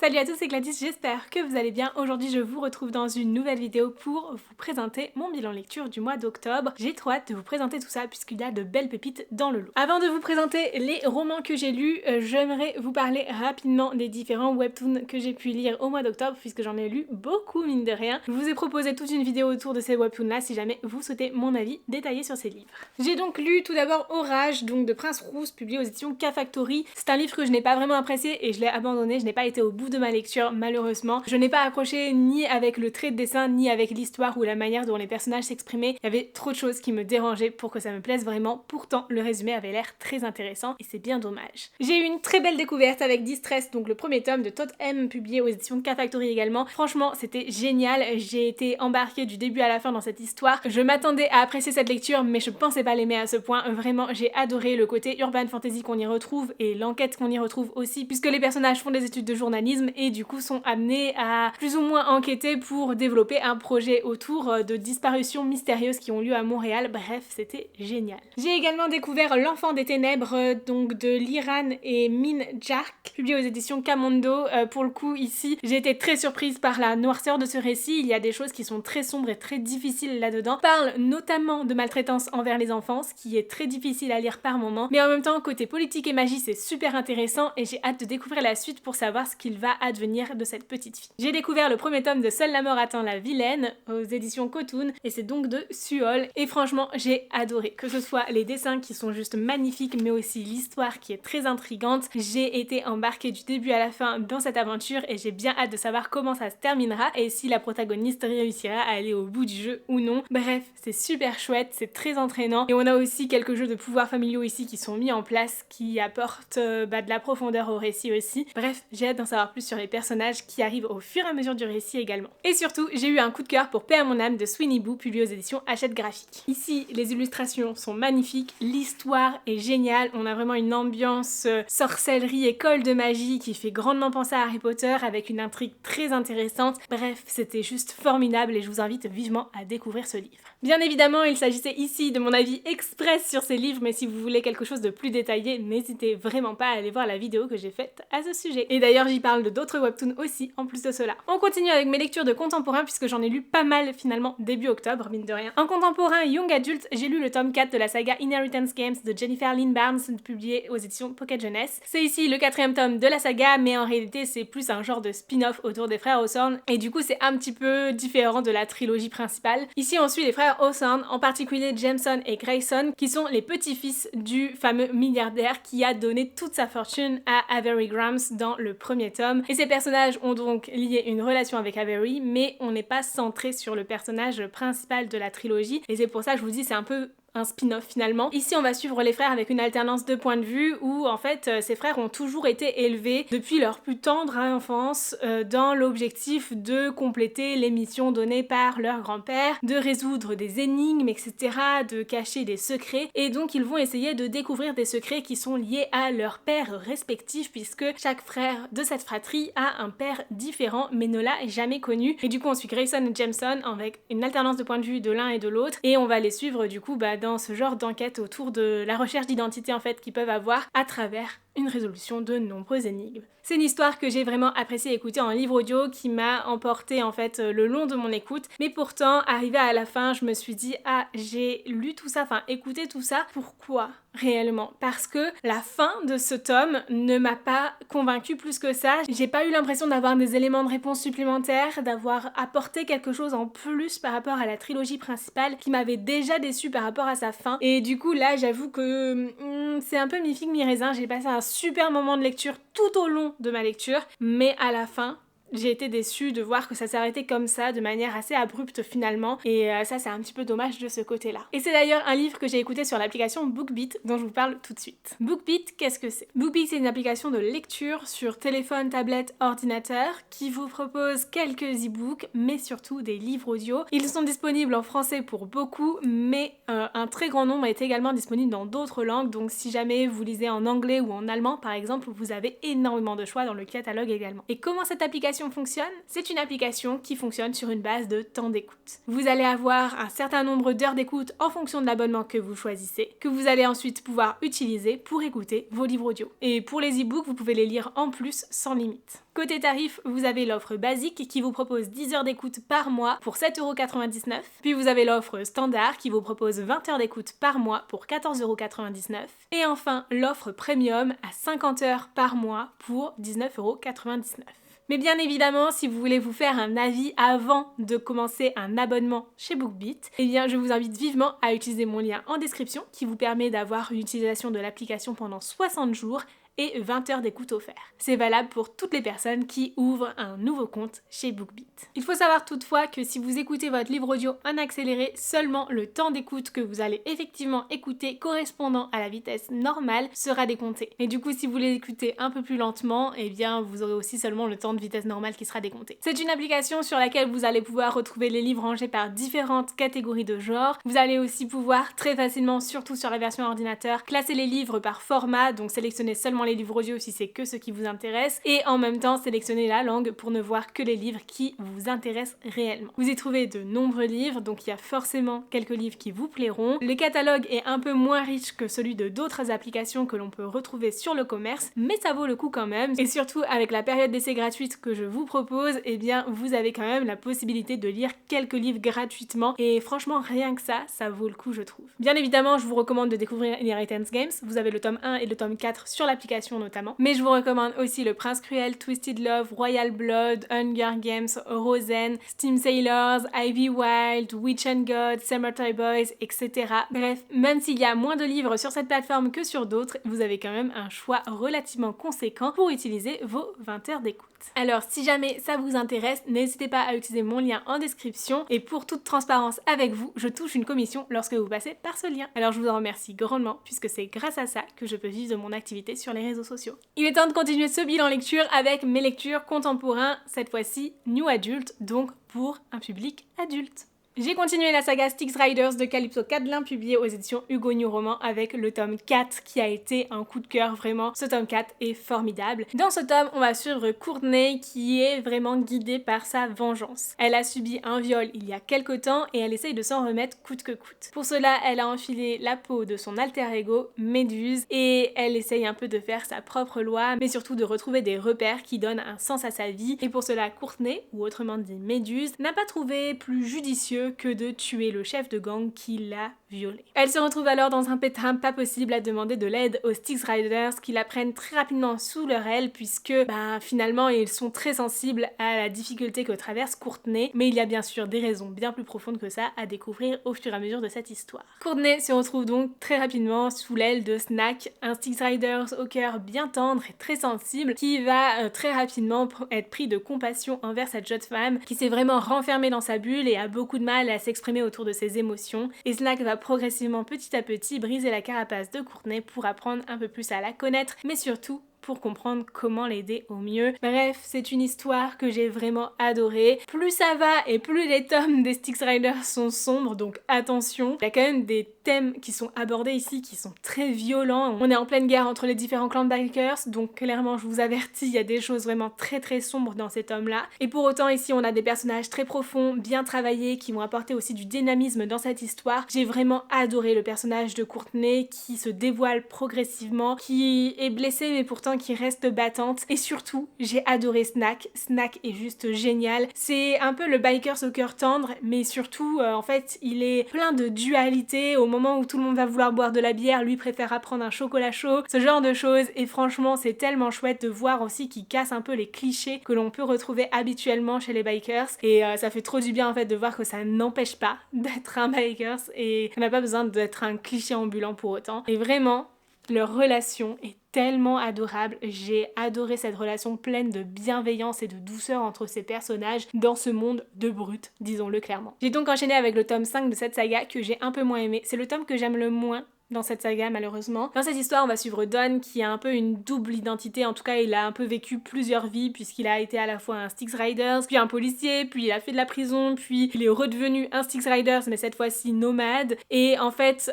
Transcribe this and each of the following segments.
Salut à tous, c'est Gladys, j'espère que vous allez bien. Aujourd'hui je vous retrouve dans une nouvelle vidéo pour vous présenter mon bilan lecture du mois d'octobre. J'ai trop hâte de vous présenter tout ça puisqu'il y a de belles pépites dans le lot. Avant de vous présenter les romans que j'ai lus, j'aimerais vous parler rapidement des différents webtoons que j'ai pu lire au mois d'octobre puisque j'en ai lu beaucoup mine de rien. Je vous ai proposé toute une vidéo autour de ces webtoons là si jamais vous souhaitez mon avis détaillé sur ces livres. J'ai donc lu tout d'abord Orage donc de Prince Rousse publié aux éditions K-Factory. C'est un livre que je n'ai pas vraiment apprécié et je l'ai abandonné, je n'ai pas été au bout de ma lecture malheureusement. Je n'ai pas accroché ni avec le trait de dessin ni avec l'histoire ou la manière dont les personnages s'exprimaient. Il y avait trop de choses qui me dérangeaient pour que ça me plaise vraiment. Pourtant le résumé avait l'air très intéressant et c'est bien dommage. J'ai eu une très belle découverte avec Distress, donc le premier tome de Todd M publié aux éditions K-Factory également. Franchement c'était génial, j'ai été embarquée du début à la fin dans cette histoire. Je m'attendais à apprécier cette lecture mais je pensais pas l'aimer à ce point. Vraiment j'ai adoré le côté urban fantasy qu'on y retrouve et l'enquête qu'on y retrouve aussi puisque les personnages font des études de journalisme et du coup sont amenés à plus ou moins enquêter pour développer un projet autour de disparitions mystérieuses qui ont lieu à Montréal. Bref, c'était génial. J'ai également découvert L'Enfant des Ténèbres donc de Liran et Min Jark, publié aux éditions Kamondo. Pour le coup ici, j'ai été très surprise par la noirceur de ce récit. Il y a des choses qui sont très sombres et très difficiles là-dedans. On parle notamment de maltraitance envers les enfants, ce qui est très difficile à lire par moment, mais en même temps côté politique et magie c'est super intéressant et j'ai hâte de découvrir la suite pour savoir ce qu'il va advenir de cette petite fille. J'ai découvert le premier tome de Seule la mort attend la vilaine aux éditions Kotun et c'est donc de Suol et franchement j'ai adoré, que ce soit les dessins qui sont juste magnifiques mais aussi l'histoire qui est très intrigante. J'ai été embarquée du début à la fin dans cette aventure et j'ai bien hâte de savoir comment ça se terminera et si la protagoniste réussira à aller au bout du jeu ou non. Bref, c'est super chouette, c'est très entraînant et on a aussi quelques jeux de pouvoirs familiaux ici qui sont mis en place qui apportent de la profondeur au récit aussi. Bref, j'ai hâte d'en savoir plus sur les personnages qui arrivent au fur et à mesure du récit également. Et surtout, j'ai eu un coup de cœur pour Paix à mon âme de Sweeney Boo publié aux éditions Hachette Graphique. Ici, les illustrations sont magnifiques, l'histoire est géniale, on a vraiment une ambiance sorcellerie, école de magie qui fait grandement penser à Harry Potter avec une intrigue très intéressante. Bref, c'était juste formidable et je vous invite vivement à découvrir ce livre. Bien évidemment, il s'agissait ici de mon avis express sur ces livres, mais si vous voulez quelque chose de plus détaillé, n'hésitez vraiment pas à aller voir la vidéo que j'ai faite à ce sujet. Et d'ailleurs, j'y parle de d'autres webtoons aussi, en plus de cela. On continue avec mes lectures de contemporain, puisque j'en ai lu pas mal finalement début octobre, mine de rien. En contemporain young adulte, j'ai lu le tome 4 de la saga Inheritance Games de Jennifer Lynn Barnes, publié aux éditions Pocket Jeunesse. C'est ici le 4e tome de la saga, mais en réalité c'est plus un genre de spin-off autour des frères Hawthorne, et du coup c'est un petit peu différent de la trilogie principale. Ici on suit les frères Hawthorne, en particulier Jameson et Grayson, qui sont les petits-fils du fameux milliardaire qui a donné toute sa fortune à Avery Grams dans le premier tome. Et ces personnages ont donc lié une relation avec Avery, mais on n'est pas centré sur le personnage principal de la trilogie, et c'est pour ça que je vous dis c'est un peu un spin-off finalement. Ici on va suivre les frères avec une alternance de points de vue où en fait ces frères ont toujours été élevés depuis leur plus tendre enfance dans l'objectif de compléter les missions données par leur grand-père, de résoudre des énigmes etc, de cacher des secrets, et donc ils vont essayer de découvrir des secrets qui sont liés à leur père respectif puisque chaque frère de cette fratrie a un père différent mais ne l'a jamais connu. Et du coup on suit Grayson et Jameson avec une alternance de points de vue de l'un et de l'autre et on va les suivre du coup dans ce genre d'enquête autour de la recherche d'identité en fait qu'ils peuvent avoir à travers une résolution de nombreuses énigmes. C'est une histoire que j'ai vraiment apprécié écouter en livre audio qui m'a emporté en fait le long de mon écoute, mais pourtant arrivé à la fin je me suis dit ah j'ai lu tout ça, enfin écouté tout ça, pourquoi réellement? Parce que la fin de ce tome ne m'a pas convaincue plus que ça, j'ai pas eu l'impression d'avoir des éléments de réponse supplémentaires, d'avoir apporté quelque chose en plus par rapport à la trilogie principale qui m'avait déjà déçue par rapport à sa fin, et du coup là j'avoue que c'est un peu mi-figue mi-raisin, j'ai passé un super moment de lecture tout au long de ma lecture, mais à la fin j'ai été déçue de voir que ça s'arrêtait comme ça, de manière assez abrupte finalement, et ça c'est un petit peu dommage de ce côté-là. Et c'est d'ailleurs un livre que j'ai écouté sur l'application BookBeat, dont je vous parle tout de suite. BookBeat, qu'est-ce que c'est? BookBeat c'est une application de lecture sur téléphone, tablette, ordinateur, qui vous propose quelques e-books, mais surtout des livres audio. Ils sont disponibles en français pour beaucoup, mais un très grand nombre est également disponible dans d'autres langues, donc si jamais vous lisez en anglais ou en allemand par exemple, vous avez énormément de choix dans le catalogue également. Et comment cette application application fonctionne? C'est une application qui fonctionne sur une base de temps d'écoute. Vous allez avoir un certain nombre d'heures d'écoute en fonction de l'abonnement que vous choisissez, que vous allez ensuite pouvoir utiliser pour écouter vos livres audio. Et pour les e-books, vous pouvez les lire en plus sans limite. Côté tarif, vous avez l'offre basique qui vous propose 10 heures d'écoute par mois pour 7,99 €. Puis vous avez l'offre standard qui vous propose 20 heures d'écoute par mois pour 14,99 €. Et enfin, l'offre premium à 50 heures par mois pour 19,99 €. Mais bien évidemment, si vous voulez vous faire un avis avant de commencer un abonnement chez BookBeat, eh bien je vous invite vivement à utiliser mon lien en description qui vous permet d'avoir une utilisation de l'application pendant 60 jours et 20 heures d'écoute offertes. C'est valable pour toutes les personnes qui ouvrent un nouveau compte chez BookBeat. Il faut savoir toutefois que si vous écoutez votre livre audio en accéléré, seulement le temps d'écoute que vous allez effectivement écouter correspondant à la vitesse normale sera décompté. Et du coup, si vous l'écoutez un peu plus lentement, eh bien vous aurez aussi seulement le temps de vitesse normale qui sera décompté. C'est une application sur laquelle vous allez pouvoir retrouver les livres rangés par différentes catégories de genres. Vous allez aussi pouvoir très facilement, surtout sur la version ordinateur, classer les livres par format, donc sélectionner seulement les livres audio si c'est que ce qui vous intéresse, et en même temps sélectionner la langue pour ne voir que les livres qui vous intéressent réellement. Vous y trouvez de nombreux livres, donc il y a forcément quelques livres qui vous plairont. Le catalogue est un peu moins riche que celui de d'autres applications que l'on peut retrouver sur le commerce, mais ça vaut le coup quand même, et surtout avec la période d'essai gratuite que je vous propose, eh bien vous avez quand même la possibilité de lire quelques livres gratuitement, et franchement rien que ça vaut le coup je trouve. Bien évidemment, je vous recommande de découvrir Inheritance Games, vous avez le tome 1 et le tome 4 sur l'application notamment, mais je vous recommande aussi Le Prince Cruel, Twisted Love, Royal Blood, Hunger Games, Rosen, Steam Sailors, Ivy Wild, Witch and God, Cemetery Boys, etc. Bref, même s'il y a moins de livres sur cette plateforme que sur d'autres, vous avez quand même un choix relativement conséquent pour utiliser vos 20 heures d'écoute. Alors si jamais ça vous intéresse, n'hésitez pas à utiliser mon lien en description, et pour toute transparence avec vous, je touche une commission lorsque vous passez par ce lien. Alors je vous en remercie grandement puisque c'est grâce à ça que je peux vivre de mon activité sur les réseaux sociaux. Il est temps de continuer ce bilan lecture avec mes lectures contemporains, cette fois-ci New Adult, donc pour un public adulte. J'ai continué la saga Styx Riders de Calypso Cadelin publiée aux éditions Hugo New Roman avec le tome 4 qui a été un coup de cœur vraiment. Ce tome 4 est formidable. Dans ce tome, on va suivre Courtney qui est vraiment guidée par sa vengeance. Elle a subi un viol il y a quelque temps et elle essaye de s'en remettre coûte que coûte. Pour cela, elle a enfilé la peau de son alter ego, Méduse, et elle essaye un peu de faire sa propre loi, mais surtout de retrouver des repères qui donnent un sens à sa vie. Et pour cela, Courtney, ou autrement dit Méduse, n'a pas trouvé plus judicieux que de tuer le chef de gang qui l'a violée. Elle se retrouve alors dans un pétrin pas possible à demander de l'aide aux Styx Riders qui la prennent très rapidement sous leur aile puisque finalement ils sont très sensibles à la difficulté que traverse Courtney, mais il y a bien sûr des raisons bien plus profondes que ça à découvrir au fur et à mesure de cette histoire. Courtney se retrouve donc très rapidement sous l'aile de Snack, un Styx Riders au cœur bien tendre et très sensible qui va très rapidement être pris de compassion envers cette jeune femme qui s'est vraiment renfermée dans sa bulle et a beaucoup de mal à s'exprimer autour de ses émotions, et Snack va progressivement petit à petit briser la carapace de Courtney pour apprendre un peu plus à la connaître, mais surtout pour comprendre comment l'aider au mieux. Bref, c'est une histoire que j'ai vraiment adorée. Plus ça va et plus les tomes des Styx Riders sont sombres, donc attention. Il y a quand même des thèmes qui sont abordés ici qui sont très violents. On est en pleine guerre entre les différents clans de bikers, donc clairement je vous avertis, il y a des choses vraiment très très sombres dans ces tomes-là. Et pour autant ici on a des personnages très profonds, bien travaillés, qui vont apporter aussi du dynamisme dans cette histoire. J'ai vraiment adoré le personnage de Courtney qui se dévoile progressivement, qui est blessée mais pourtant qui reste battante, et surtout j'ai adoré Snack. Snack est juste génial. C'est un peu le bikers au cœur tendre, mais surtout en fait il est plein de dualité. Au moment où tout le monde va vouloir boire de la bière, lui préfère prendre un chocolat chaud, ce genre de choses, et franchement c'est tellement chouette de voir aussi qu'il casse un peu les clichés que l'on peut retrouver habituellement chez les bikers, et ça fait trop du bien en fait de voir que ça n'empêche pas d'être un bikers et qu'on n'a pas besoin d'être un cliché ambulant pour autant. Et vraiment leur relation est tellement adorable. J'ai adoré cette relation pleine de bienveillance et de douceur entre ces personnages dans ce monde de brutes, disons-le clairement. J'ai donc enchaîné avec le tome 5 de cette saga que j'ai un peu moins aimé. C'est le tome que j'aime le moins dans cette saga malheureusement. Dans cette histoire, on va suivre Don qui a un peu une double identité, en tout cas il a un peu vécu plusieurs vies puisqu'il a été à la fois un Styx Riders, puis un policier, puis il a fait de la prison, puis il est redevenu un Styx Riders mais cette fois-ci nomade. Et en fait,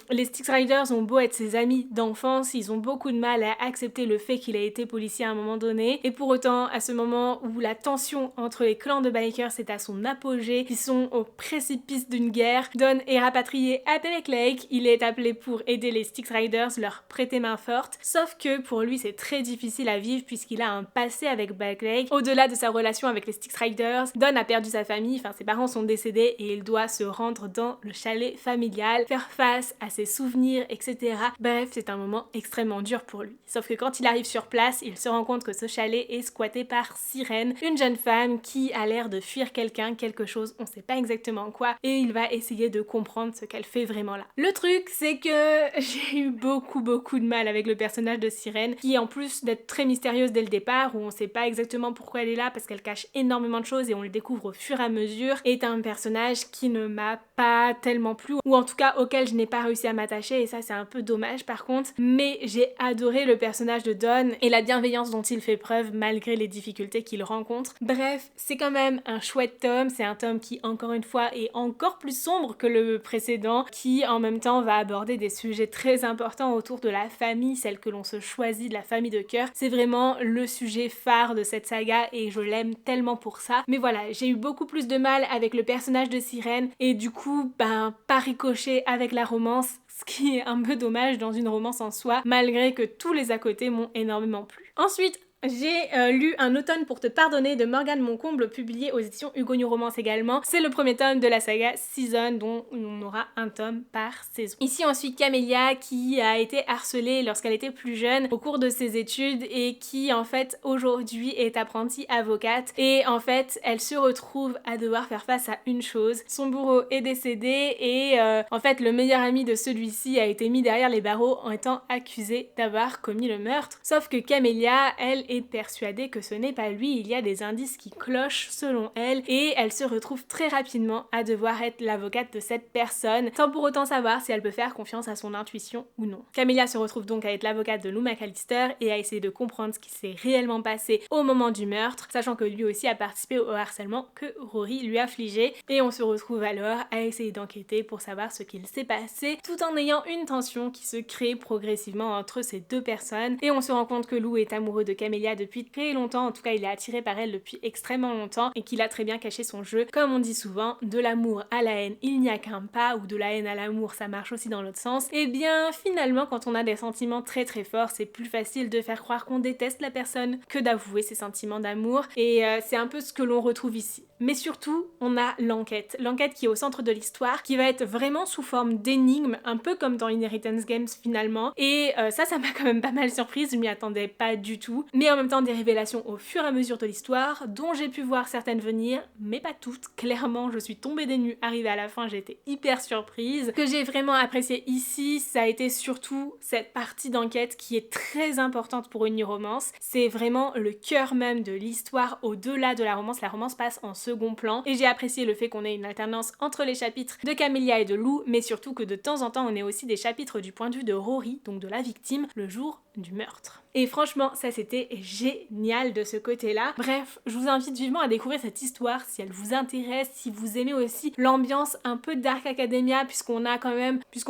les Styx Riders ont beau être ses amis d'enfance, ils ont beaucoup de mal à accepter le fait qu'il ait été policier à un moment donné. Et pour autant, à ce moment où la tension entre les clans de bikers est à son apogée, ils sont au précipice d'une guerre, Don est rapatrié à Pelec Lake, il est appelé pour aider les Styx Riders, leur prêter main forte, sauf que pour lui c'est très difficile à vivre puisqu'il a un passé avec Pelec Lake. Au-delà de sa relation avec les Styx Riders, Don a perdu sa famille, enfin ses parents sont décédés et il doit se rendre dans le chalet familial, faire face à ses souvenirs, etc. Bref, c'est un moment extrêmement dur pour lui. Sauf que quand il arrive sur place, il se rend compte que ce chalet est squatté par Sirène, une jeune femme qui a l'air de fuir quelqu'un, quelque chose, on sait pas exactement quoi, et il va essayer de comprendre ce qu'elle fait vraiment là. Le truc, c'est que j'ai eu beaucoup de mal avec le personnage de Sirène, qui en plus d'être très mystérieuse dès le départ, où on sait pas exactement pourquoi elle est là, parce qu'elle cache énormément de choses et on le découvre au fur et à mesure, est un personnage qui ne m'a pas tellement plu, ou en tout cas auquel je n'ai pas réussi à m'attacher, et ça c'est un peu dommage par contre, mais j'ai adoré le personnage de Don et la bienveillance dont il fait preuve malgré les difficultés qu'il rencontre. Bref, c'est quand même un chouette tome, c'est un tome qui encore une fois est encore plus sombre que le précédent, qui en même temps va aborder des sujets très importants autour de la famille, celle que l'on se choisit, de la famille de cœur. C'est vraiment le sujet phare de cette saga et je l'aime tellement pour ça. Mais voilà, j'ai eu beaucoup plus de mal avec le personnage de Sirène et du coup, pas ricoché avec la romance, ce qui est un peu dommage dans une romance en soi, malgré que tous les à côté m'ont énormément plu. Ensuite, j'ai lu Un automne pour te pardonner de Morgane Moncomble, publié aux éditions Hugo New Romance également. C'est le premier tome de la saga Season, dont on aura un tome par saison. Ici on suit Camélia qui a été harcelée lorsqu'elle était plus jeune au cours de ses études et qui en fait aujourd'hui est apprentie avocate et en fait elle se retrouve à devoir faire face à une chose. Son bourreau est décédé et en fait le meilleur ami de celui-ci a été mis derrière les barreaux en étant accusé d'avoir commis le meurtre. Sauf que Camélia, elle, est persuadée que ce n'est pas lui, il y a des indices qui clochent selon elle et elle se retrouve très rapidement à devoir être l'avocate de cette personne sans pour autant savoir si elle peut faire confiance à son intuition ou non. Camélia se retrouve donc à être l'avocate de Lou McAllister et à essayer de comprendre ce qui s'est réellement passé au moment du meurtre, sachant que lui aussi a participé au harcèlement que Rory lui a infligé et on se retrouve alors à essayer d'enquêter pour savoir ce qu'il s'est passé tout en ayant une tension qui se crée progressivement entre ces deux personnes et on se rend compte que Lou est amoureux de Camélia depuis très longtemps, en tout cas il est attiré par elle depuis extrêmement longtemps et qu'il a très bien caché son jeu. Comme on dit souvent, de l'amour à la haine il n'y a qu'un pas, ou de la haine à l'amour ça marche aussi dans l'autre sens. Et bien finalement quand on a des sentiments très forts, c'est plus facile de faire croire qu'on déteste la personne que d'avouer ses sentiments d'amour et c'est un peu ce que l'on retrouve ici. Mais surtout, on a l'enquête qui est au centre de l'histoire, qui va être vraiment sous forme d'énigmes, un peu comme dans Inheritance Games finalement, et ça m'a quand même pas mal surprise, je m'y attendais pas du tout, mais en même temps des révélations au fur et à mesure de l'histoire, dont j'ai pu voir certaines venir, mais pas toutes. Clairement, je suis tombée des nues, arrivée à la fin, j'ai été hyper surprise. Ce que j'ai vraiment apprécié ici, ça a été surtout cette partie d'enquête qui est très importante pour une new romance. C'est vraiment le cœur même de l'histoire au-delà de la romance passe en second plan et j'ai apprécié le fait qu'on ait une alternance entre les chapitres de Camélia et de Lou, mais surtout que de temps en temps on ait aussi des chapitres du point de vue de Rory, donc de la victime, le jour du meurtre. Et franchement, ça c'était génial de ce côté-là. Bref, je vous invite vivement à découvrir cette histoire si elle vous intéresse, si vous aimez aussi l'ambiance un peu Dark Academia, puisqu'on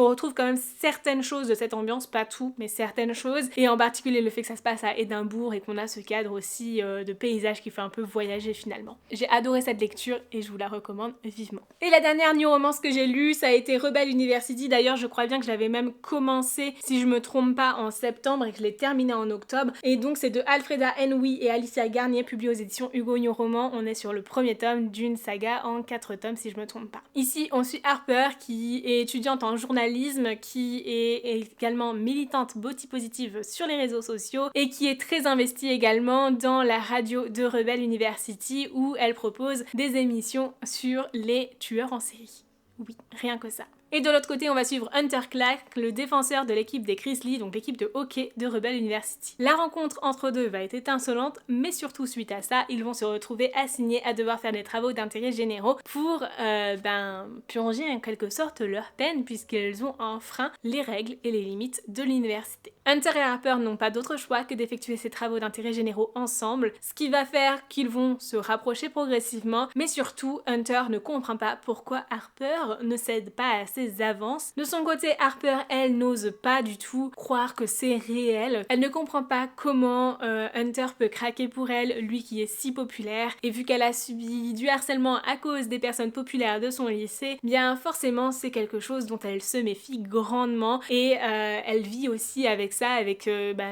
retrouve quand même certaines choses de cette ambiance, pas tout, mais certaines choses, et en particulier le fait que ça se passe à Édimbourg et qu'on a ce cadre aussi de paysage qui fait un peu voyager finalement. J'ai adoré cette lecture et je vous la recommande vivement. Et la dernière new romance que j'ai lue, ça a été Rebel University. D'ailleurs, je crois bien que je l'avais même commencé, si je me trompe pas, en septembre et que je l'ai terminé en octobre. Et donc c'est de Alfreda Henwy et Alicia Garnier, publié aux éditions Hugo New Roman. On est sur le premier tome d'une saga en 4 tomes si je me trompe pas. Ici on suit Harper qui est étudiante en journalisme, qui est également militante body positive sur les réseaux sociaux et qui est très investie également dans la radio de Rebel University où elle propose des émissions sur les tueurs en série. Oui, rien que ça. Et de l'autre côté, on va suivre Hunter Clark, le défenseur de l'équipe des Grizzlies, donc l'équipe de hockey de Rebel University. La rencontre entre deux va être étincelante, mais surtout suite à ça, ils vont se retrouver assignés à devoir faire des travaux d'intérêt généraux pour purger en quelque sorte leur peine, puisqu'ils ont enfreint les règles et les limites de l'université. Hunter et Harper n'ont pas d'autre choix que d'effectuer ces travaux d'intérêt généraux ensemble, ce qui va faire qu'ils vont se rapprocher progressivement, mais surtout Hunter ne comprend pas pourquoi Harper ne cède pas à ses avances. De son côté, Harper, elle, n'ose pas du tout croire que c'est réel. Elle ne comprend pas comment Hunter peut craquer pour elle, lui qui est si populaire, et vu qu'elle a subi du harcèlement à cause des personnes populaires de son lycée, bien forcément c'est quelque chose dont elle se méfie grandement, et elle vit aussi avec ça, avec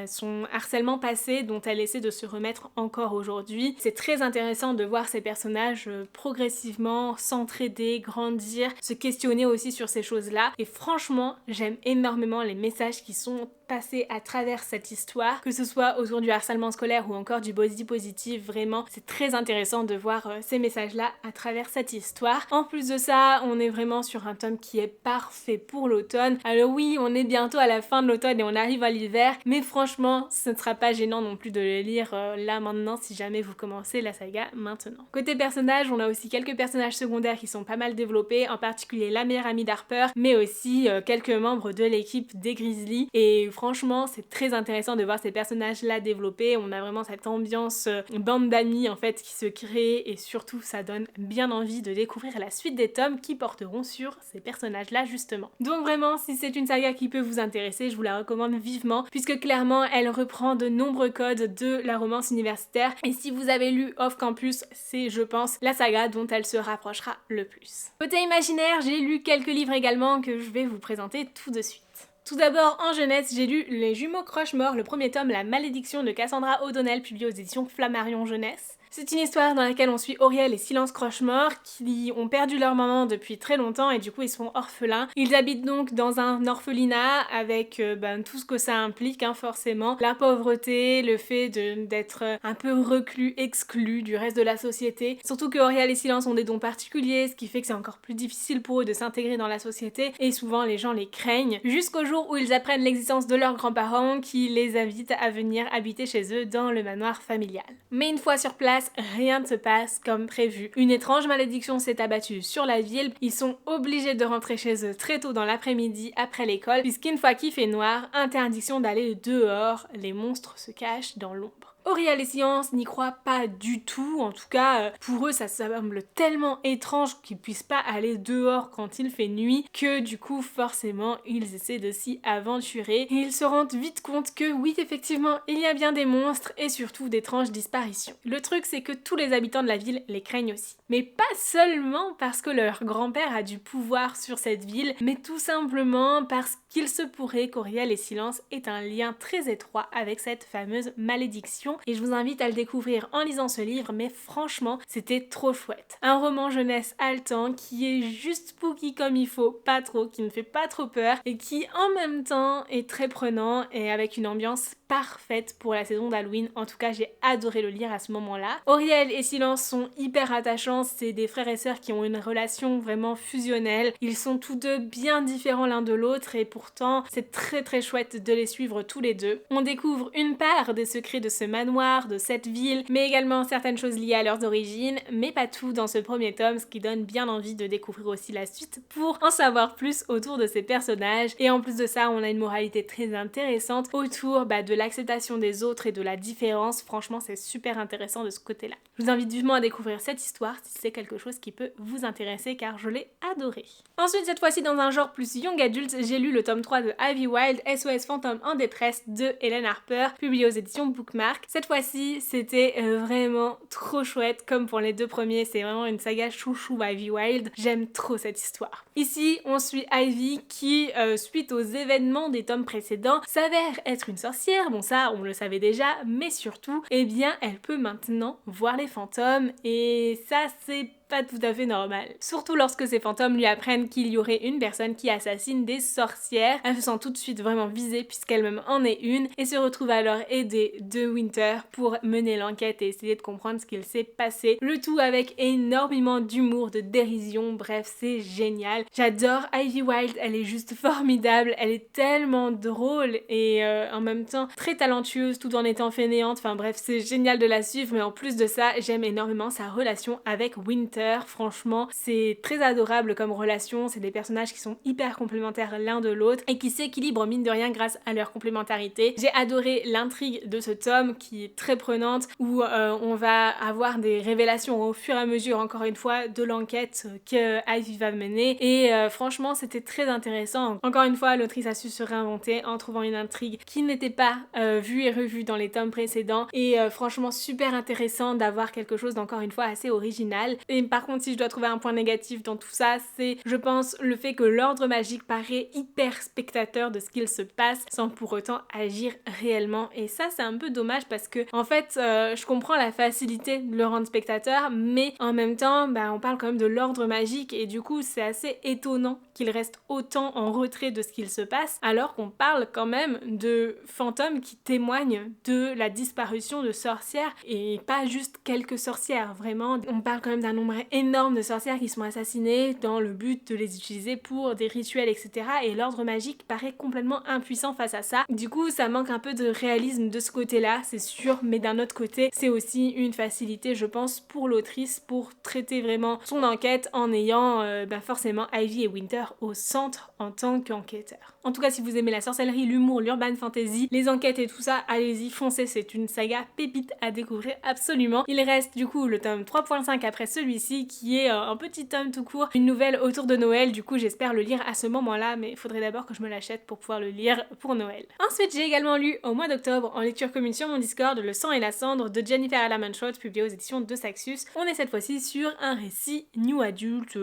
son harcèlement passé dont elle essaie de se remettre encore aujourd'hui. C'est très intéressant de voir ces personnages progressivement s'entraider, grandir, se questionner aussi sur ces choses-là, et franchement j'aime énormément les messages qui sont passés à travers cette histoire, que ce soit autour du harcèlement scolaire ou encore du body positive. Vraiment c'est très intéressant de voir ces messages-là à travers cette histoire. En plus de ça, on est vraiment sur un tome qui est parfait pour l'automne. Alors oui, on est bientôt à la fin de l'automne et on arrive à l'hiver, mais franchement ce ne sera pas gênant non plus de le lire là maintenant si jamais vous commencez la saga maintenant. Côté personnages, on a aussi quelques personnages secondaires qui sont pas mal développés, en particulier la meilleure amie d'Harper, mais aussi quelques membres de l'équipe des Grizzlies, et franchement c'est très intéressant de voir ces personnages là développés. On a vraiment cette ambiance bande d'amis en fait qui se crée, et surtout ça donne bien envie de découvrir la suite des tomes qui porteront sur ces personnages là justement. Donc vraiment, si c'est une saga qui peut vous intéresser, je vous la recommande vivement, puisque clairement elle reprend de nombreux codes de la romance universitaire, et si vous avez lu Off Campus, c'est je pense la saga dont elle se rapprochera le plus. Côté imaginaire, j'ai lu quelques livres également que je vais vous présenter tout de suite. Tout d'abord, en jeunesse, j'ai lu Les Jumeaux Croche-Mort, le premier tome La Malédiction de Cassandra O'Donnell, publié aux éditions Flammarion Jeunesse. C'est une histoire dans laquelle on suit Auriel et Silence Croche-Mort qui ont perdu leur maman depuis très longtemps et du coup ils sont orphelins. Ils habitent donc dans un orphelinat avec tout ce que ça implique forcément. La pauvreté, le fait d'être un peu reclus, exclus du reste de la société. Surtout que Auriel et Silence ont des dons particuliers, ce qui fait que c'est encore plus difficile pour eux de s'intégrer dans la société et souvent les gens les craignent. Jusqu'au jour où ils apprennent l'existence de leurs grands-parents qui les invitent à venir habiter chez eux dans le manoir familial. Mais une fois sur place, rien ne se passe comme prévu. Une étrange malédiction s'est abattue sur la ville, ils sont obligés de rentrer chez eux très tôt dans l'après-midi après l'école, puisqu'une fois qu'il fait noir, interdiction d'aller dehors, les monstres se cachent dans l'ombre. Auriel et Silence n'y croient pas du tout, en tout cas pour eux ça semble tellement étrange qu'ils puissent pas aller dehors quand il fait nuit que du coup forcément ils essaient de s'y aventurer et ils se rendent vite compte que oui effectivement il y a bien des monstres et surtout d'étranges disparitions. Le truc c'est que tous les habitants de la ville les craignent aussi. Mais pas seulement parce que leur grand-père a du pouvoir sur cette ville, mais tout simplement parce qu'il se pourrait qu'Auriel et Silence aient un lien très étroit avec cette fameuse malédiction. Et je vous invite à le découvrir en lisant ce livre, mais franchement c'était trop chouette. Un roman jeunesse haletant qui est juste spooky comme il faut, pas trop, qui ne fait pas trop peur et qui en même temps est très prenant et avec une ambiance parfaite pour la saison d'Halloween. En tout cas j'ai adoré le lire à ce moment-là. Auriel et Silence sont hyper attachants, c'est des frères et sœurs qui ont une relation vraiment fusionnelle. Ils sont tous deux bien différents l'un de l'autre et pourtant c'est très chouette de les suivre tous les deux. On découvre une part des secrets de ce manoir, de cette ville, mais également certaines choses liées à leurs origines, mais pas tout dans ce premier tome, ce qui donne bien envie de découvrir aussi la suite pour en savoir plus autour de ces personnages. Et en plus de ça, on a une moralité très intéressante autour de l'acceptation des autres et de la différence. Franchement, c'est super intéressant de ce côté-là. Je vous invite vivement à découvrir cette histoire si c'est quelque chose qui peut vous intéresser car je l'ai adoré. Ensuite, cette fois-ci dans un genre plus young adult, j'ai lu le tome 3 de Ivy Wild, SOS Fantôme en détresse de Hélène Harper, publié aux éditions Bookmark. Cette fois-ci, c'était vraiment trop chouette, comme pour les deux premiers, c'est vraiment une saga chouchou Ivy Wild. J'aime trop cette histoire. Ici, on suit Ivy qui, suite aux événements des tomes précédents, s'avère être une sorcière. Bon ça, on le savait déjà, mais surtout, eh bien, elle peut maintenant voir les fantômes et ça, c'est pas tout à fait normal. Surtout lorsque ces fantômes lui apprennent qu'il y aurait une personne qui assassine des sorcières. Elle se sent tout de suite vraiment visée puisqu'elle-même en est une et se retrouve alors aidée de Winter pour mener l'enquête et essayer de comprendre ce qu'il s'est passé. Le tout avec énormément d'humour, de dérision, bref, c'est génial. J'adore Ivy Wilde, elle est juste formidable, elle est tellement drôle et en même temps très talentueuse tout en étant fainéante. Enfin bref, c'est génial de la suivre, mais en plus de ça, j'aime énormément sa relation avec Winter. Franchement, c'est très adorable comme relation, c'est des personnages qui sont hyper complémentaires l'un de l'autre et qui s'équilibrent mine de rien grâce à leur complémentarité. J'ai adoré l'intrigue de ce tome qui est très prenante où on va avoir des révélations au fur et à mesure, encore une fois, de l'enquête que Ivy va mener et franchement c'était très intéressant. Encore une fois, l'autrice a su se réinventer en trouvant une intrigue qui n'était pas vue et revue dans les tomes précédents et franchement super intéressant d'avoir quelque chose d'encore une fois assez original. Et par contre, si je dois trouver un point négatif dans tout ça, c'est je pense le fait que l'ordre magique paraît hyper spectateur de ce qu'il se passe sans pour autant agir réellement et ça c'est un peu dommage parce que en fait je comprends la facilité de le rendre spectateur mais en même temps on parle quand même de l'ordre magique et du coup c'est assez étonnant qu'il reste autant en retrait de ce qu'il se passe alors qu'on parle quand même de fantômes qui témoignent de la disparition de sorcières et pas juste quelques sorcières, vraiment on parle quand même d'un nombre énorme de sorcières qui sont assassinées dans le but de les utiliser pour des rituels etc. et l'ordre magique paraît complètement impuissant face à ça. Du coup ça manque un peu de réalisme de ce côté là c'est sûr, mais d'un autre côté c'est aussi une facilité je pense pour l'autrice pour traiter vraiment son enquête en ayant forcément Ivy et Winter au centre en tant qu'enquêteurs. En tout cas si vous aimez la sorcellerie, l'humour, l'urban fantasy, les enquêtes et tout ça, allez-y, foncez, c'est une saga pépite à découvrir absolument. Il reste du coup le tome 3.5 après celui-ci qui est un petit tome tout court, une nouvelle autour de Noël, du coup j'espère le lire à ce moment-là mais il faudrait d'abord que je me l'achète pour pouvoir le lire pour Noël. Ensuite j'ai également lu au mois d'octobre en lecture commune sur mon Discord Le sang et la cendre de Jennifer Allen-Schott publié aux éditions de Saxus. On est cette fois-ci sur un récit new adulte,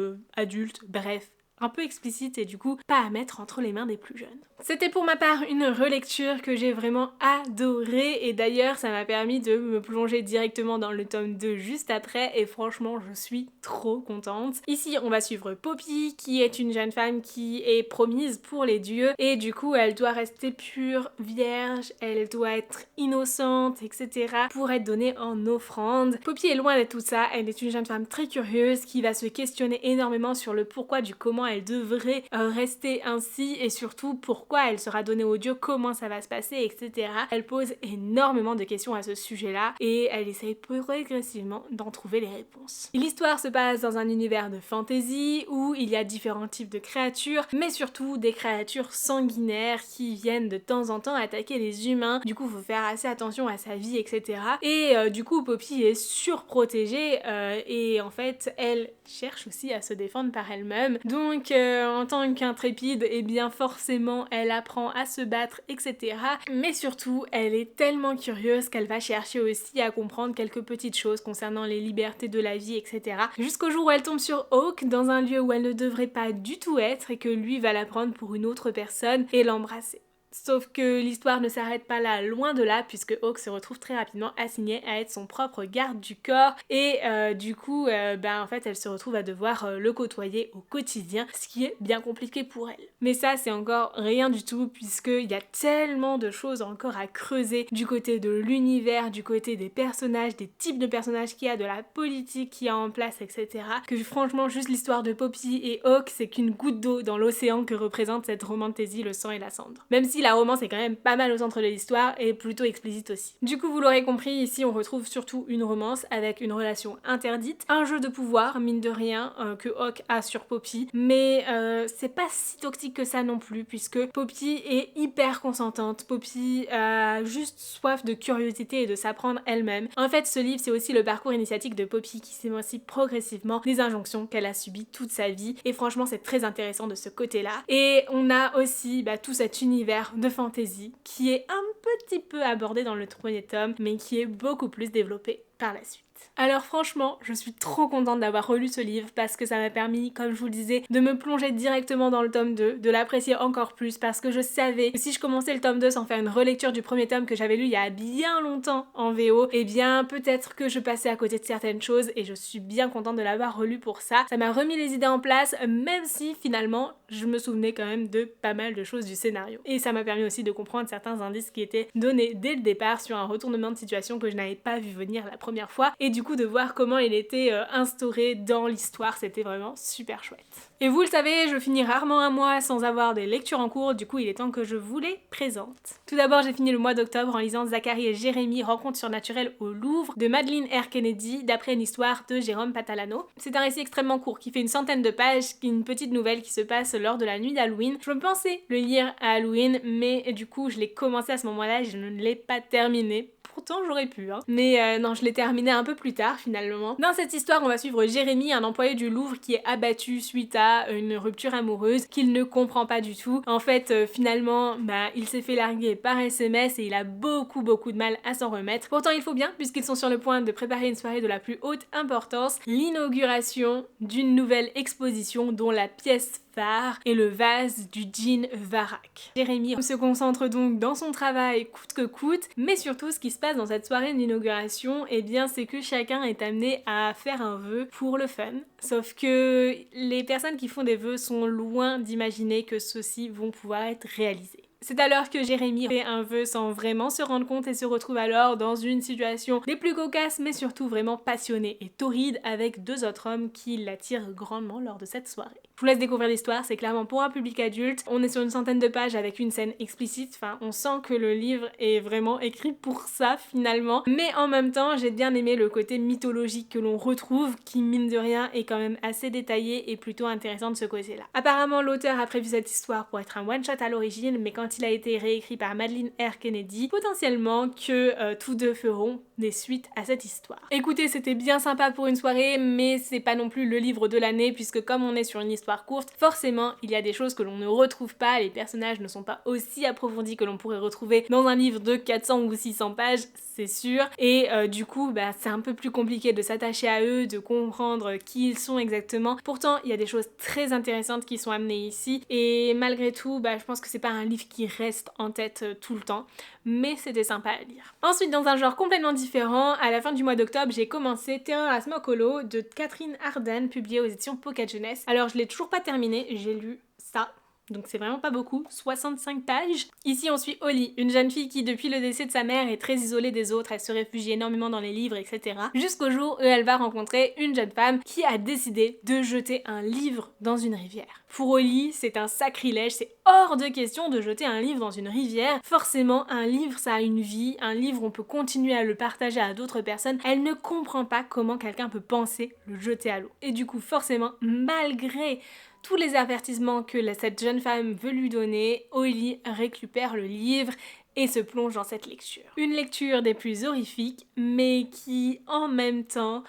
bref, un peu explicite et du coup pas à mettre entre les mains des plus jeunes. C'était pour ma part une relecture que j'ai vraiment adorée et d'ailleurs ça m'a permis de me plonger directement dans le tome 2 juste après et franchement je suis trop contente. Ici on va suivre Poppy qui est une jeune femme qui est promise pour les dieux et du coup elle doit rester pure, vierge, elle doit être innocente etc. pour être donnée en offrande. Poppy est loin de tout ça, elle est une jeune femme très curieuse qui va se questionner énormément sur le pourquoi du comment elle devrait rester ainsi et surtout pourquoi elle sera donnée aux dieux, comment ça va se passer, etc. Elle pose énormément de questions à ce sujet-là et elle essaye progressivement d'en trouver les réponses. L'histoire se passe dans un univers de fantasy où il y a différents types de créatures, mais surtout des créatures sanguinaires qui viennent de temps en temps attaquer les humains. Du coup, faut faire assez attention à sa vie, etc. Et du coup, Poppy est surprotégée et en fait, elle cherche aussi à se défendre par elle-même. Donc, en tant qu'intrépide, eh bien forcément, elle apprend à se battre, etc. Mais surtout, elle est tellement curieuse qu'elle va chercher aussi à comprendre quelques petites choses concernant les libertés de la vie, etc. Jusqu'au jour où elle tombe sur Hawk, dans un lieu où elle ne devrait pas du tout être et que lui va la prendre pour une autre personne et l'embrasser. Sauf que l'histoire ne s'arrête pas là, loin de là, puisque Hawk se retrouve très rapidement assignée à être son propre garde du corps et du coup, en fait, elle se retrouve à devoir le côtoyer au quotidien, ce qui est bien compliqué pour elle. Mais ça, c'est encore rien du tout, puisqu'il y a tellement de choses encore à creuser du côté de l'univers, du côté des personnages, des types de personnages qu'il y a, de la politique qu'il y a en place, etc. Que franchement, juste l'histoire de Poppy et Hawk, c'est qu'une goutte d'eau dans l'océan que représente cette romantasy, le sang et la cendre. Même si la romance est quand même pas mal au centre de l'histoire et plutôt explicite aussi. Du coup, vous l'aurez compris, ici on retrouve surtout une romance avec une relation interdite, un jeu de pouvoir, mine de rien, que Hawk a sur Poppy, mais c'est pas si toxique que ça non plus, puisque Poppy est hyper consentante. Poppy a juste soif de curiosité et de s'apprendre elle-même. En fait, ce livre, c'est aussi le parcours initiatique de Poppy qui s'émancipe progressivement des injonctions qu'elle a subies toute sa vie, et franchement, c'est très intéressant de ce côté-là. Et on a aussi tout cet univers de fantasy qui est un petit peu abordé dans le premier tome mais qui est beaucoup plus développé par la suite. Alors franchement, je suis trop contente d'avoir relu ce livre parce que ça m'a permis, comme je vous le disais, de me plonger directement dans le tome 2, de l'apprécier encore plus parce que je savais que si je commençais le tome 2 sans faire une relecture du premier tome que j'avais lu il y a bien longtemps en VO, eh bien peut-être que je passais à côté de certaines choses et je suis bien contente de l'avoir relu pour ça. Ça m'a remis les idées en place, même si finalement je me souvenais quand même de pas mal de choses du scénario. Et ça m'a permis aussi de comprendre certains indices qui étaient donnés dès le départ sur un retournement de situation que je n'avais pas vu venir la première fois et du coup de voir comment il était instauré dans l'histoire, c'était vraiment super chouette. Et vous le savez, je finis rarement un mois sans avoir des lectures en cours, du coup il est temps que je vous les présente. Tout d'abord j'ai fini le mois d'octobre en lisant Zacharie et Jérémie, rencontre surnaturelle au Louvre de Madeleine R. Kennedy d'après une histoire de Jérôme Patalano. C'est un récit extrêmement court qui fait une centaine de pages, qui est une petite nouvelle qui se passe lors de la nuit d'Halloween. Je me pensais le lire à Halloween, mais du coup je l'ai commencé à ce moment-là et je ne l'ai pas terminé. Pourtant j'aurais pu, hein. Mais non, je l'ai terminé un peu plus tard finalement. Dans cette histoire, on va suivre Jérémie, un employé du Louvre qui est abattu suite à une rupture amoureuse qu'il ne comprend pas du tout. En fait, finalement, il s'est fait larguer par SMS et il a beaucoup de mal à s'en remettre. Pourtant, il faut bien, puisqu'ils sont sur le point de préparer une soirée de la plus haute importance, l'inauguration d'une nouvelle exposition dont la pièce phare et le vase du djinn Varak. Jérémie se concentre donc dans son travail coûte que coûte, mais surtout ce qui se passe dans cette soirée d'inauguration, eh bien c'est que chacun est amené à faire un vœu pour le fun. Sauf que les personnes qui font des vœux sont loin d'imaginer que ceux-ci vont pouvoir être réalisés. C'est alors que Jérémie fait un vœu sans vraiment se rendre compte et se retrouve alors dans une situation des plus cocasses mais surtout vraiment passionnée et torride avec deux autres hommes qui l'attirent grandement lors de cette soirée. Je vous laisse découvrir l'histoire, c'est clairement pour un public adulte. On est sur une centaine de pages avec une scène explicite, enfin on sent que le livre est vraiment écrit pour ça finalement. Mais en même temps, j'ai bien aimé le côté mythologique que l'on retrouve qui mine de rien est quand même assez détaillé et plutôt intéressant de ce côté-là. Apparemment l'auteur a prévu cette histoire pour être un one-shot à l'origine, mais quand il a été réécrit par Madeleine R. Kennedy, potentiellement que tous deux feront des suites à cette histoire. Écoutez, c'était bien sympa pour une soirée, mais c'est pas non plus le livre de l'année puisque comme on est sur une histoire courte, forcément il y a des choses que l'on ne retrouve pas, les personnages ne sont pas aussi approfondis que l'on pourrait retrouver dans un livre de 400 ou 600 pages, c'est sûr, et du coup c'est un peu plus compliqué de s'attacher à eux, de comprendre qui ils sont exactement. Pourtant il y a des choses très intéressantes qui sont amenées ici et malgré tout je pense que c'est pas un livre qui reste en tête tout le temps, mais c'était sympa à lire. Ensuite, dans un genre complètement différent, à la fin du mois d'octobre, j'ai commencé Terreur à Smokolo de Catherine Arden, publié aux éditions Pocket Jeunesse. Alors je l'ai toujours pas terminé, j'ai lu ça. Donc c'est vraiment pas beaucoup, 65 pages. Ici on suit Holly, une jeune fille qui depuis le décès de sa mère est très isolée des autres, elle se réfugie énormément dans les livres, etc. Jusqu'au jour où elle va rencontrer une jeune femme qui a décidé de jeter un livre dans une rivière. Pour Holly, c'est un sacrilège, c'est hors de question de jeter un livre dans une rivière. Forcément, un livre ça a une vie, un livre on peut continuer à le partager à d'autres personnes. Elle ne comprend pas comment quelqu'un peut penser le jeter à l'eau. Et du coup forcément, malgré tous les avertissements que cette jeune femme veut lui donner, Holly récupère le livre et se plonge dans cette lecture. Une lecture des plus horrifiques, mais qui en même temps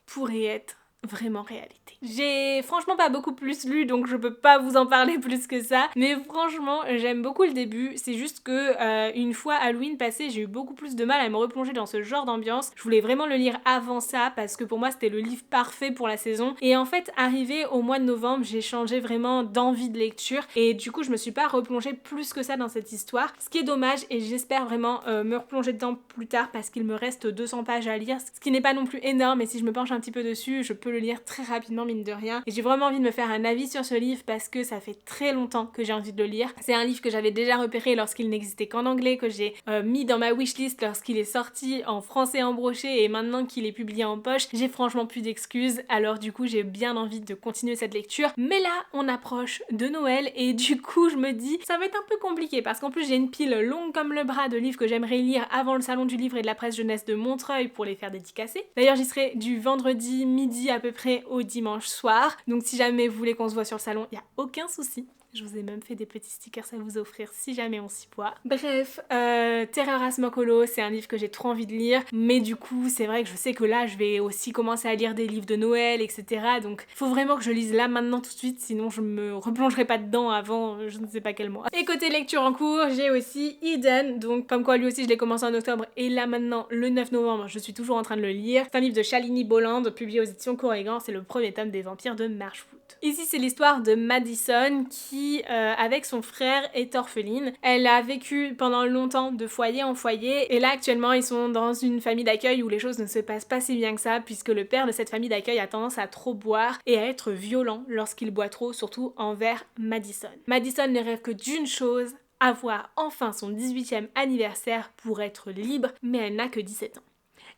pourrait être vraiment réalité. J'ai franchement pas beaucoup plus lu donc je peux pas vous en parler plus que ça, mais franchement j'aime beaucoup le début, c'est juste que une fois Halloween passé j'ai eu beaucoup plus de mal à me replonger dans ce genre d'ambiance. Je voulais vraiment le lire avant ça parce que pour moi c'était le livre parfait pour la saison et en fait arrivé au mois de novembre j'ai changé vraiment d'envie de lecture et du coup je me suis pas replongée plus que ça dans cette histoire, ce qui est dommage et j'espère vraiment me replonger dedans plus tard parce qu'il me reste 200 pages à lire, ce qui n'est pas non plus énorme et si je me penche un petit peu dessus je peux le lire très rapidement mine de rien et j'ai vraiment envie de me faire un avis sur ce livre parce que ça fait très longtemps que j'ai envie de le lire. C'est un livre que j'avais déjà repéré lorsqu'il n'existait qu'en anglais, que j'ai mis dans ma wishlist lorsqu'il est sorti en français en brochet et maintenant qu'il est publié en poche, j'ai franchement plus d'excuses, alors du coup j'ai bien envie de continuer cette lecture. Mais là on approche de Noël et du coup je me dis ça va être un peu compliqué parce qu'en plus j'ai une pile longue comme le bras de livres que j'aimerais lire avant le salon du livre et de la presse jeunesse de Montreuil pour les faire dédicacer. D'ailleurs j'y serai du vendredi midi à peu près au dimanche soir, donc si jamais vous voulez qu'on se voit sur le salon, il n'y a aucun souci. Je vous ai même fait des petits stickers à vous offrir si jamais on s'y voit. Bref, Terreur à Smoke Hollow, c'est un livre que j'ai trop envie de lire, mais du coup c'est vrai que je sais que là je vais aussi commencer à lire des livres de Noël, etc. Donc faut vraiment que je lise là maintenant tout de suite, sinon je me replongerai pas dedans avant je ne sais pas quel mois. Et côté lecture en cours, j'ai aussi Eden, donc comme quoi lui aussi je l'ai commencé en octobre et là maintenant le 9 novembre je suis toujours en train de le lire. C'est un livre de Shalini Boland, publié aux éditions Corrigan, c'est le premier tome des Vampires de Marchwood. Ici c'est l'histoire de Madison qui, avec son frère, est orpheline. Elle a vécu pendant longtemps de foyer en foyer et là actuellement ils sont dans une famille d'accueil où les choses ne se passent pas si bien que ça puisque le père de cette famille d'accueil a tendance à trop boire et à être violent lorsqu'il boit trop, surtout envers Madison. Madison ne rêve que d'une chose, avoir enfin son 18e anniversaire pour être libre, mais elle n'a que 17 ans.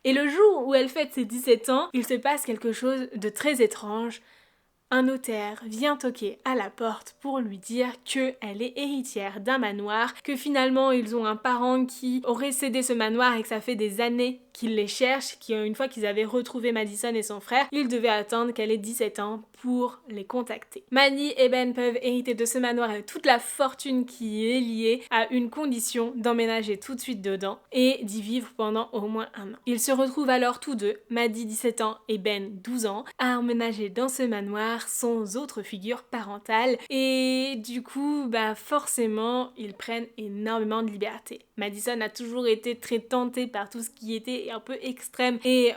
Et le jour où elle fête ses 17 ans, il se passe quelque chose de très étrange. Un notaire vient toquer à la porte pour lui dire qu'elle est héritière d'un manoir, que finalement ils ont un parent qui aurait cédé ce manoir et que ça fait des années qu'ils les cherchent, qu'une fois qu'ils avaient retrouvé Madison et son frère, ils devaient attendre qu'elle ait 17 ans pour les contacter. Maddie et Ben peuvent hériter de ce manoir et toute la fortune qui est liée à une condition d'emménager tout de suite dedans et d'y vivre pendant au moins un an. Ils se retrouvent alors tous deux, Maddie 17 ans et Ben 12 ans, à emménager dans ce manoir sans autre figure parentale et du coup forcément ils prennent énormément de liberté. Madison a toujours été très tentée par tout ce qui était un peu extrême et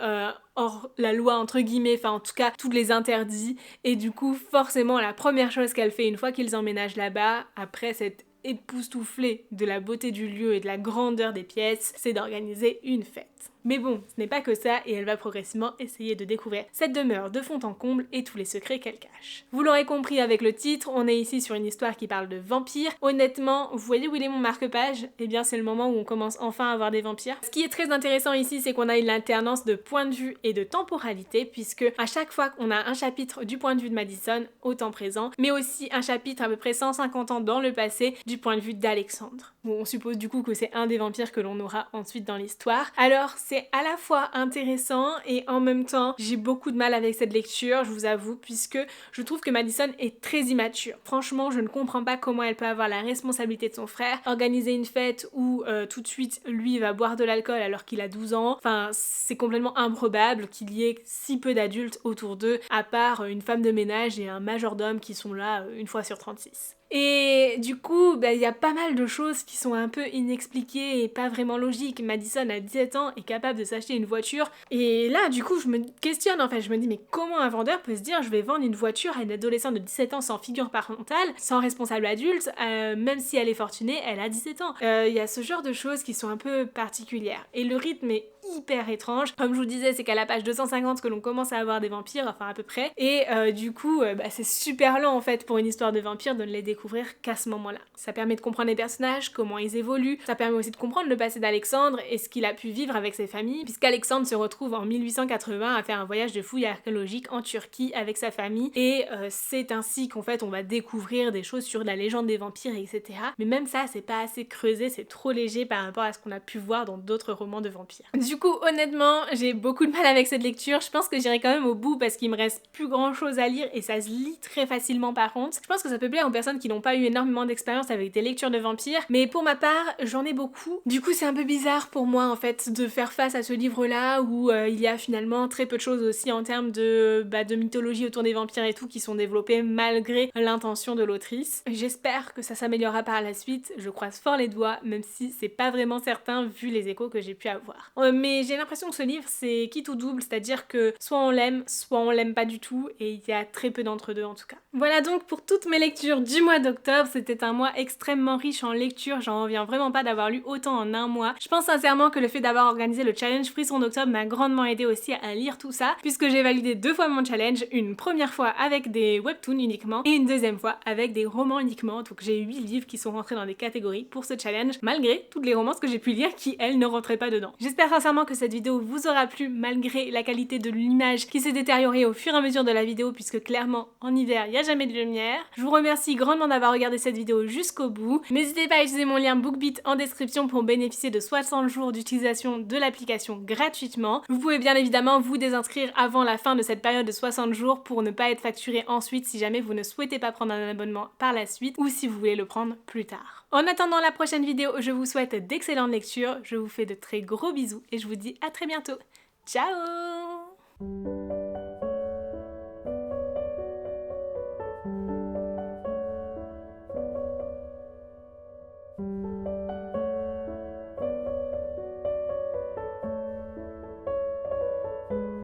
hors la loi entre guillemets, enfin en tout cas tous les interdits et du coup forcément la première chose qu'elle fait une fois qu'ils emménagent là-bas, après cette époustouflée de la beauté du lieu et de la grandeur des pièces, c'est d'organiser une fête. Mais bon, ce n'est pas que ça et elle va progressivement essayer de découvrir cette demeure de fond en comble et tous les secrets qu'elle cache. Vous l'aurez compris avec le titre, on est ici sur une histoire qui parle de vampires. Honnêtement, vous voyez où il est mon marque-page? Eh bien c'est le moment où on commence enfin à avoir des vampires. Ce qui est très intéressant ici, c'est qu'on a une alternance de point de vue et de temporalité puisque à chaque fois qu'on a un chapitre du point de vue de Madison au temps présent, mais aussi un chapitre à peu près 150 ans dans le passé du point de vue d'Alexandre. Bon, on suppose du coup que c'est un des vampires que l'on aura ensuite dans l'histoire. Alors c'est à la fois intéressant et en même temps j'ai beaucoup de mal avec cette lecture, je vous avoue, puisque je trouve que Madison est très immature. Franchement, je ne comprends pas comment elle peut avoir la responsabilité de son frère, organiser une fête où tout de suite lui va boire de l'alcool alors qu'il a 12 ans. Enfin, c'est complètement improbable qu'il y ait si peu d'adultes autour d'eux, à part une femme de ménage et un majordome qui sont là une fois sur 36. Et du coup, il y a pas mal de choses qui sont un peu inexpliquées et pas vraiment logiques. Madison a 17 ans, est capable de s'acheter une voiture. Et là, du coup, je me questionne en fait. Je me dis, mais comment un vendeur peut se dire je vais vendre une voiture à une adolescente de 17 ans sans figure parentale, sans responsable adulte, même si elle est fortunée, elle a 17 ans. Il y a ce genre de choses qui sont un peu particulières. Et le rythme est hyper étrange. Comme je vous disais, c'est qu'à la page 250 que l'on commence à avoir des vampires, enfin à peu près. Et du coup, c'est super lent en fait pour une histoire de vampires de ne les découvrir qu'à ce moment-là. Ça permet de comprendre les personnages, comment ils évoluent, ça permet aussi de comprendre le passé d'Alexandre et ce qu'il a pu vivre avec ses familles, puisqu'Alexandre se retrouve en 1880 à faire un voyage de fouilles archéologiques en Turquie avec sa famille et c'est ainsi qu'en fait on va découvrir des choses sur la légende des vampires, etc. Mais même ça, c'est pas assez creusé, c'est trop léger par rapport à ce qu'on a pu voir dans d'autres romans de vampires. Du coup, honnêtement, j'ai beaucoup de mal avec cette lecture. Je pense que j'irai quand même au bout parce qu'il me reste plus grand chose à lire et ça se lit très facilement par contre. Je pense que ça peut plaire aux personnes qui n'ont pas eu énormément d'expérience avec des lectures de vampires, mais pour ma part, j'en ai beaucoup. Du coup, c'est un peu bizarre pour moi en fait de faire face à ce livre-là où il y a finalement très peu de choses aussi en termes de mythologie autour des vampires et tout qui sont développées malgré l'intention de l'autrice. J'espère que ça s'améliorera par la suite, je croise fort les doigts, même si c'est pas vraiment certain vu les échos que j'ai pu avoir. Mais j'ai l'impression que ce livre c'est quitte ou double, c'est-à-dire que soit on l'aime pas du tout et il y a très peu d'entre-deux en tout cas. Voilà donc pour toutes mes lectures du mois d'octobre, c'était un mois extrêmement riche en lecture, j'en reviens vraiment pas d'avoir lu autant en un mois. Je pense sincèrement que le fait d'avoir organisé le challenge Frisson d'octobre m'a grandement aidé aussi à lire tout ça, puisque j'ai validé 2 fois mon challenge, une première fois avec des webtoons uniquement et une deuxième fois avec des romans uniquement, donc j'ai 8 livres qui sont rentrés dans des catégories pour ce challenge, malgré toutes les romances que j'ai pu lire qui elles ne rentraient pas dedans. J'espère sincèrement vraiment que cette vidéo vous aura plu malgré la qualité de l'image qui s'est détériorée au fur et à mesure de la vidéo puisque clairement en hiver il n'y a jamais de lumière. Je vous remercie grandement d'avoir regardé cette vidéo jusqu'au bout. N'hésitez pas à utiliser mon lien BookBeat en description pour bénéficier de 60 jours d'utilisation de l'application gratuitement. Vous pouvez bien évidemment vous désinscrire avant la fin de cette période de 60 jours pour ne pas être facturé ensuite si jamais vous ne souhaitez pas prendre un abonnement par la suite ou si vous voulez le prendre plus tard. En attendant la prochaine vidéo, je vous souhaite d'excellentes lectures, je vous fais de très gros bisous et je vous dis à très bientôt. Ciao!